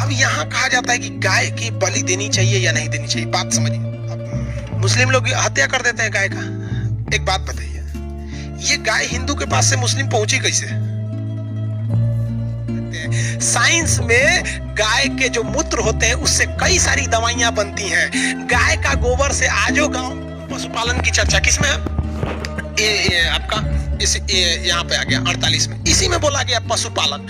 अब यहाँ कहा जाता है कि गाय की बलि देनी चाहिए या नहीं देनी चाहिए। बात समझिए, अब मुस्लिम लोग हत्या कर देते हैं गाय का। एक बात बताइए, ये गाय हिंदू के पास से मुस्लिम पहुंची कैसे? साइंस में गाय के जो मूत्र होते हैं उससे कई सारी दवाइयां बनती हैं। गाय का गोबर से आजो गांव पशुपालन की चर्चा किसमें है? आपका इस यहाँ पे आ गया 48 में, इसी में बोला गया पशुपालन।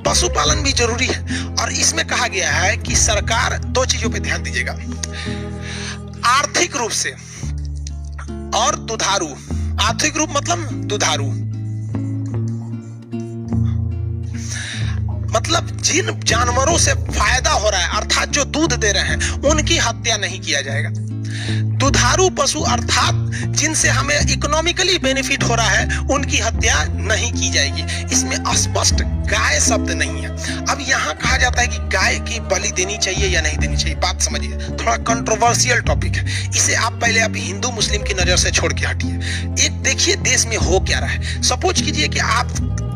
पशुपालन भी जरूरी है और इसमें कहा गया है कि सरकार दो चीजों पे ध्यान दीजिएगा, आर्थिक रूप से और दुधारू। आर्थिक रूप मतलब दुधारू, मतलब जिन जानवरों से फायदा हो रहा है अर्थात जो दूध दे रहे हैं उनकी हत्या नहीं किया जाएगा। दुधारू पशु अर्थात जिनसे हमें इकोनॉमिकली बेनिफिट हो रहा है उनकी हत्या नहीं की जाएगी। इसमें स्पष्ट गाय शब्द नहीं है। अब यहाँ कहा जाता है कि गाय की बलि देनी चाहिए या नहीं देनी चाहिए। बात समझिए, थोड़ा कंट्रोवर्शियल टॉपिक है, इसे आप पहले आप हिंदू मुस्लिम की नजर से छोड़ के हटिए। एक देखिए देश में हो क्या रहा है। सपोज कीजिए कि आप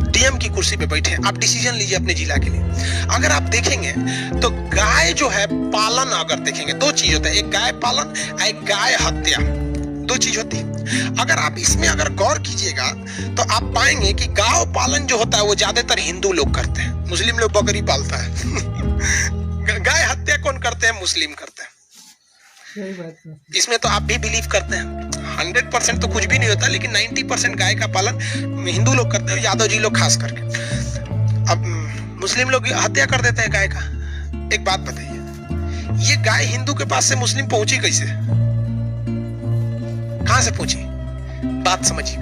डीएम की कुर्सी पे बैठे हैं, आप डिसीजन लीजिए अपने जिला के लिए। अगर आप देखेंगे तो गाय जो है पालन, अगर देखेंगे दो चीज होता है, एक गाय पालन, एक गाय हत्या, दो चीज होती है। अगर आप इसमें अगर गौर कीजिएगा तो आप पाएंगे कि गाय पालन जो होता है वो ज्यादातर हिंदू लोग करते हैं, मुस्लिम लोग बकरी पालता है। गाय हत्या कौन करते हैं? मुस्लिम करते हैं। इसमें तो आप भी बिलीव करते हैं। 100% तो कुछ भी नहीं होता, लेकिन 90% गाय का पालन हिंदू लोग करते हैं, यादव जी लोग खास करके। अब मुस्लिम लोग हत्या कर देते हैं गाय का। एक बात बताइए, ये गाय हिंदू के पास से मुस्लिम पहुंची कैसे? कहां से पहुंची? बात समझिए,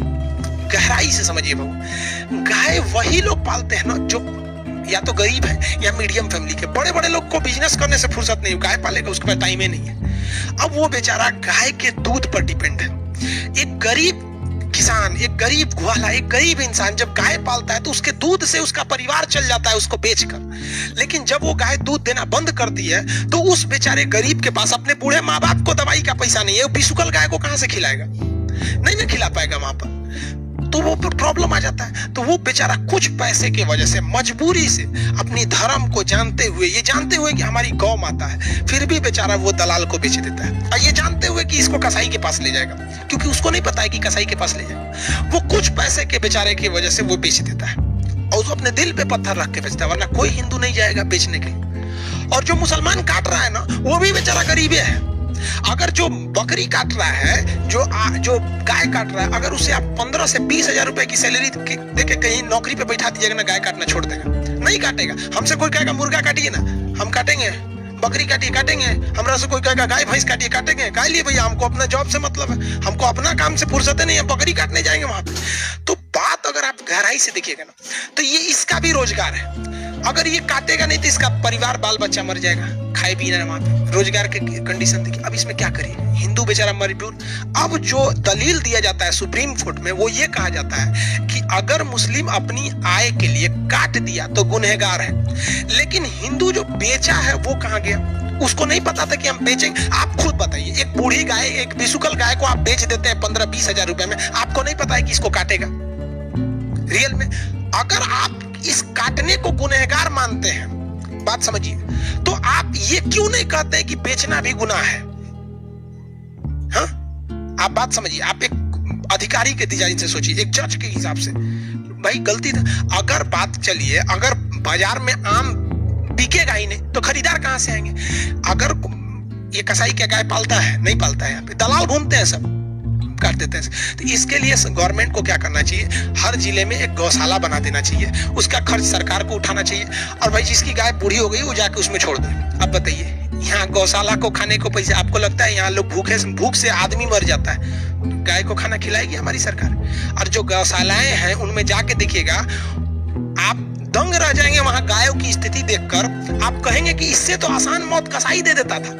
गहराई से समझिए बाबू। गाय वही लोग पालते हैं ना जो या तो गरीब है या मीडियम फैमिली के। बड़े बड़े लोग को बिजनेस करने से फुर्सत नहीं, गाय पालेगा उसके पास टाइम ही नहीं है। अब वो बेचारा गाय के दूध पर डिपेंड है। एक गरीब किसान, एक गरीब ग्वाला, एक गरीब इंसान जब गाय पालता है तो उसके दूध से उसका परिवार चल जाता है उसको बेचकर। लेकिन जब वो गाय दूध देना बंद करती है तो उस बेचारे गरीब के पास अपने बूढ़े माँ बाप को दवाई का पैसा नहीं है, वो बिसुकल गाय को कहां से खिलाएगा? नहीं ना खिला पाएगा वहां पर, तो वो प्रॉब्लम आ जाता है। तो वो बेचारा कुछ पैसे की वजह से मजबूरी से अपनी धर्म को जानते हुए, ये जानते हुए कि हमारी गौ माता है, फिर भी बेचारा वो दलाल को बेच देता है, और ये जानते हुए कि इसको कसाई के पास ले जाएगा, क्योंकि उसको नहीं पता है कि कसाई के पास ले जाएगा। वो कुछ पैसे के बेचारे की वजह से वो बेच देता है और उसको अपने दिल पे पत्थर रख के बेचता है, वरना कोई हिंदू नहीं जाएगा बेचने के लिए। और जो मुसलमान काट रहा है ना, वो भी बेचारा गरीब है। अगर जो बकरी काट रहा है, जो गाय काट रहा है, अगर उसे आप 15 से 20 हजार रुपए की सैलरी देके कहीं नौकरी पे बैठा दीजिएगा ना, गाय काटना छोड़ देगा, नहीं काटेगा। हमसे कोई कहेगा मुर्गा काटिए ना, हम काटेंगे। बकरी काटिए, काटेंगे। हमरा से कोई कहेगा गाय भैंस काटिए, काटेंगे। काय लिए भैया, हमको अपना जॉब से मतलब है, हमको अपना काम से फुर्सत नहीं है, बकरी काटने जाएंगे वहां पे। तो बात अगर आप गहराई से देखिएगा ना, तो ये इसका भी रोजगार है। अगर ये काटेगा नहीं तो इसका परिवार बाल बच्चा मर जाएगा, खाए पीना वहां पे, रोजगार के कंडीशन देखिए। अब इसमें क्या करिए, हिंदू बेचारा मजबूर। अब जो दलील दिया जाता है सुप्रीम कोर्ट में, वो ये कहा जाता है कि अगर मुस्लिम अपनी आय के लिए काट दिया तो गुनहगार है, लेकिन हिंदू जो बेचा है वो कहां गया? उसको नहीं पता था कि हम बेचेंगे। आप खुद बताइए, एक बूढ़ी गाय, एक बिसुकल गाय को आप बेच देते हैं 15-20 हजार रुपए में, आपको नहीं पता है कि इसको काटेगा रियल में। अगर आप इस काटने को गुनहगार मानते हैं, बात समझिए, तो आप ये क्यों नहीं कहते कि बेचना भी गुनाह है? हाँ, आप बात समझिए। आप एक अधिकारी के डिजाइन से सोचिए, एक जज के हिसाब से, भाई गलती था। अगर बात चलिए, अगर बाजार में आम बिकेगा ही नहीं तो खरीदार कहां से आएंगे? अगर ये कसाई क्या गाय पालता है? नहीं पालता है, यहाँ पे दलाल घूमते हैं, सब काट देते हैं। तो इसके लिए गवर्नमेंट को क्या करना चाहिए? हर जिले में एक गौशाला बना देना चाहिए, उसका खर्च सरकार को उठाना चाहिए, और भाई जिसकी गाय बूढ़ी हो गई वो जाके उसमें छोड़ दे। अब बताइए, यहाँ गौशाला को खाने को पैसे, आपको लगता है यहाँ लोग भूख से आदमी मर जाता है, गाय को खाना खिलाएगी हमारी सरकार? और जो गौशालाएं हैं उनमें जाके देखिएगा, आप दंग रह जाएंगे वहां गायों की स्थिति देखकर। आप कहेंगे कि इससे तो आसान मौत कसाई दे देता था।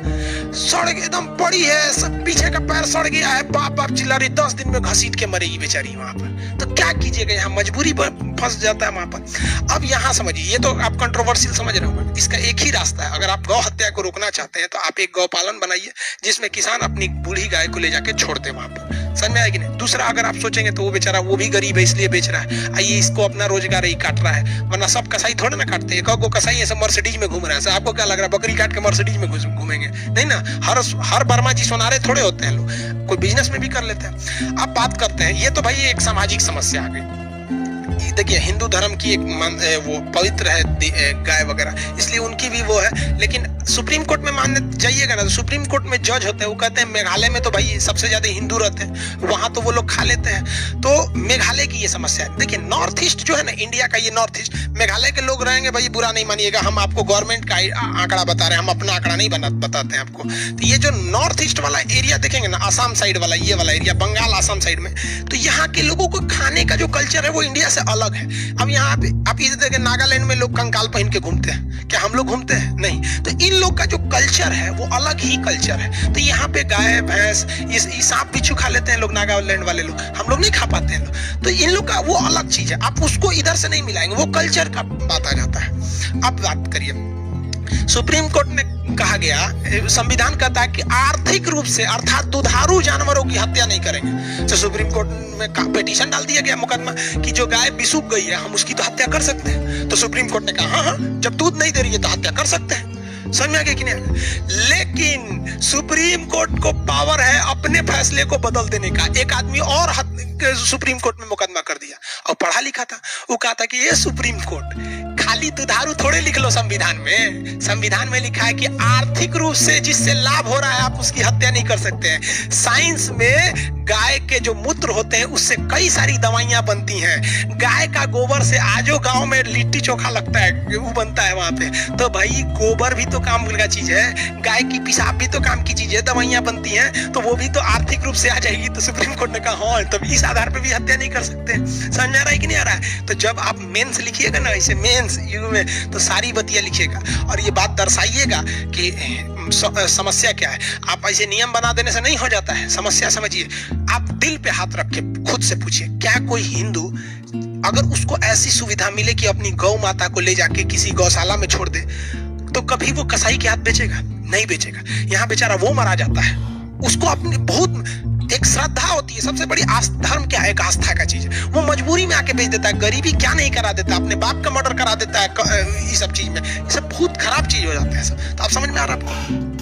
सड़ एकदम पड़ी है, सब पीछे का पैर सड़ गया है, बाप बाप चिल्ला रही, 10 दिन में घसीट के मरेगी बेचारी वहां पर। तो क्या कीजिएगा, यहाँ मजबूरी फंस जाता है वहां पर। अब यहाँ समझिए, ये तो आप कंट्रोवर्शियल समझ रहे हो, इसका एक ही रास्ता है। अगर आप गौ हत्या को रोकना चाहते हैं तो आप एक गौपालन बनाइए जिसमें किसान अपनी बूढ़ी गाय को ले जाके छोड़ दे वहां पर। समझ में आएगी नहीं। दूसरा अगर आप सोचेंगे तो वो बेचारा वो भी गरीब है इसलिए बेच रहा है, आइए इसको अपना रोजगार ही काट रहा है, वरना सब कसाई थोड़े ना काटते हैं। एक कसाई ऐसे मर्सिडीज में घूम रहा है, आपको क्या लग रहा है बकरी काट के मर्सिडीज में घूमेंगे? नहीं ना, हर वर्मा जी सोनारे थोड़े होते हैं लोग, कोई बिजनेस में भी कर लेते हैं। अब बात करते हैं, ये तो भाई एक सामाजिक समस्या आ गई। देखिए हिंदू धर्म की एक वो पवित्र है गाय वगैरह, इसलिए उनकी भी वो है। लेकिन सुप्रीम कोर्ट में मानने जाइएगा ना तो सुप्रीम कोर्ट में जज होते हैं, वो कहते हैं मेघालय में तो भाई सबसे ज्यादा हिंदू रहते हैं, वहां तो वो लोग खा लेते हैं। तो मेघालय की ये समस्या है। देखिए नॉर्थ ईस्ट जो है ना, इंडिया का ये नॉर्थ ईस्ट, मेघालय के लोग रहेंगे भाई, बुरा नहीं मानिएगा, हम आपको गवर्नमेंट का आंकड़ा बता रहे हैं, हम अपना आंकड़ा नहीं बताते हैं आपको। तो ये जो नॉर्थ ईस्ट वाला एरिया देखेंगे ना, आसाम साइड वाला, ये वाला एरिया, बंगाल आसाम साइड में, तो यहाँ के लोगों को खाने का जो कल्चर है वो इंडिया से अलग है। अब यहाँ पे आप इधर देखें, नागालैंड में लोग कंकाल पहन के घूमते हैं, क्या हम लोग घूमते हैं? नहीं। तो इन लोग का जो कल्चर है वो अलग ही कल्चर है। तो यहाँ पे गाय भैंस ये सांप बिच्छू खा लेते हैं लोग, नागालैंड वाले लोग, हम लोग नहीं खा पाते हैं लोग। तो इन लोग का वो अलग चीज है, आप उसको इधर से नहीं मिलाएंगे, वो कल्चर का बात आ जाता है। अब बात करिए, सुप्रीम कोर्ट ने कहा गया, संविधान कहता है कि आर्थिक रूप से अर्थात दुधारू जानवरों की हत्या नहीं करेंगे। तो सुप्रीम कोर्ट में पिटीशन डाल दिया गया, मुकदमा, कि जो गाय बिसूक गई है हम उसकी तो हत्या कर सकते हैं। तो सुप्रीम कोर्ट ने कहा हाँ, जब दूध नहीं दे रही है तो हत्या कर सकते हैं। समझ में आ गया कि नहीं? लेकिन सुप्रीम कोर्ट को पावर है अपने फैसले को बदल देने का। एक आदमी और सुप्रीम कोर्ट में मुकदमा कर दिया और पढ़ा लिखा था, वो कहा था कि ये सुप्रीम कोर्ट खाली दुधारू थोड़े लिख लो संविधान में, संविधान में लिखा है कि आर्थिक रूप से जिससे लाभ हो रहा है आप उसकी हत्या नहीं कर सकते हैं। साइंस में गाय के जो मूत्र होते हैं उससे कई सारी दवाइयां बनती हैं। गाय का गोबर से आजो गांव में लिट्टी चोखा लगता है, वो बनता है वहां पे। तो भाई गोबर भी तो काम का चीज है, गाय की पेशाब भी तो काम की चीज है, दवाइयां बनती हैं, तो वो भी तो आर्थिक रूप से आ जाएगी। तो सुप्रीम कोर्ट ने कहा हाँ, तब इस आधार पर भी हत्या नहीं कर सकते। समझ में आ रहा है कि नहीं आ रहा है? तो जब आप मेंस लिखिएगा ना ऐसे मेंस युग में, तो सारी बतिया लिखिएगा और ये बात दर्शाइएगा कि समस्या क्या है। आप ऐसे नियम बना देने से नहीं हो जाता है, समस्या समझिए। आप दिल पे हाथ रख के खुद से पूछिए, क्या कोई हिंदू अगर उसको ऐसी सुविधा मिले कि अपनी गौ माता को ले जाके किसी गौशाला में छोड़ दे, तो कभी वो कसाई के हाथ बेचेगा? नहीं बेचेगा। यहाँ बेचारा वो मरा जाता है, उसको अपनी बहुत एक श्रद्धा होती है, सबसे बड़ी धर्म क्या है? एक आस्था का चीज है। वो मजबूरी में आके बेच देता है। गरीबी क्या नहीं करा देता, अपने बाप का मर्डर करा देता है ये सब चीज में। ये सब बहुत खराब चीज हो जाता है सब। तो आप समझ में आ रहा है आपको?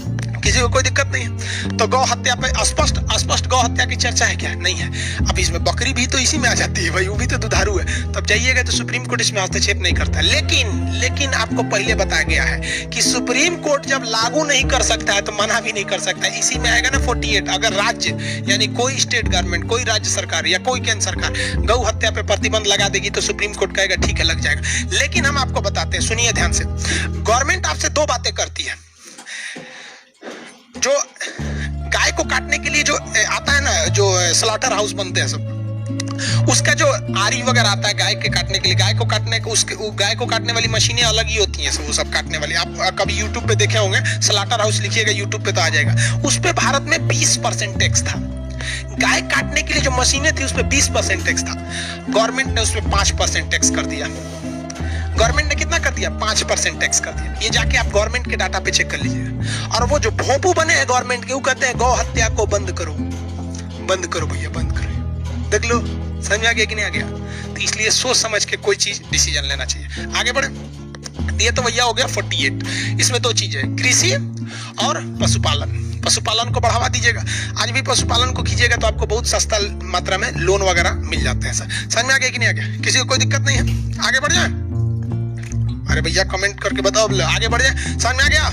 किसी को कोई दिक्कत नहीं है। तो गौ हत्या पे स्पष्ट गौ हत्या की चर्चा है क्या? नहीं है। अब इसमें बकरी भी तो इसी में आ जाती है भाई, वो भी तो दुधारू है। तब जाइएगा तो सुप्रीम कोर्ट इसमें हस्तक्षेप नहीं करता। लेकिन आपको पहले बताया गया है कि सुप्रीम कोर्ट जब लागू नहीं कर सकता है तो मना भी नहीं कर सकता है। इसी में आएगा ना 48, अगर राज्य यानी कोई स्टेट गवर्नमेंट, कोई राज्य सरकार या कोई केंद्र सरकार गौ हत्या पे प्रतिबंध लगा देगी तो सुप्रीम कोर्ट कहेगा ठीक है लग जाएगा। लेकिन हम आपको बताते हैं, सुनिए ध्यान से, गवर्नमेंट आपसे दो बातें करती है। जो गाय को काटने के लिए जो आता है ना, जो स्लॉटर हाउस बनते हैं सब, उसका जो आरी वगैरह आता है गाय के काटने के लिए, गाय को काटने वाली मशीनें अलग ही होती हैं सब, वो सब काटने वाली। आप कभी यूट्यूब पे देखे होंगे, स्लॉटर हाउस लिखिएगा यूट्यूब पे तो आ जाएगा। उस पे भारत में 20% टैक्स था। गाय काटने के लिए जो मशीनें थी उस पे 20% टैक्स था। गवर्नमेंट ने उस पे 5% टैक्स कर दिया। गवर्नमेंट ने कितना कर दिया? 5% टैक्स कर दिया। ये जाके आप गवर्नमेंट के डाटा पे चेक कर लीजिएगा। और वो जो भोंपू बने हैं गवर्नमेंट के, वो कहते हैं गौ हत्या को बंद करो भैया, बंद करो। देख लो, समझ में आ गया कि नहीं आ गया? तो इसलिए सोच समझ के कोई चीज डिसीजन लेना चाहिए। आगे बढ़े। ये तो भैया हो गया 48। इसमें दो चीजें, कृषि और पशुपालन। पशुपालन को बढ़ावा दीजिएगा। आज भी पशुपालन को कीजिएगा तो आपको बहुत सस्ता मात्रा में लोन वगैरह मिल जाते हैं। समझ में आ गया कि नहीं आ गया? किसी को कोई दिक्कत नहीं है? आगे बढ़ जाए। अरे भैया कमेंट करके बताओ, आगे बढ़ जाए। समझ में आ गया?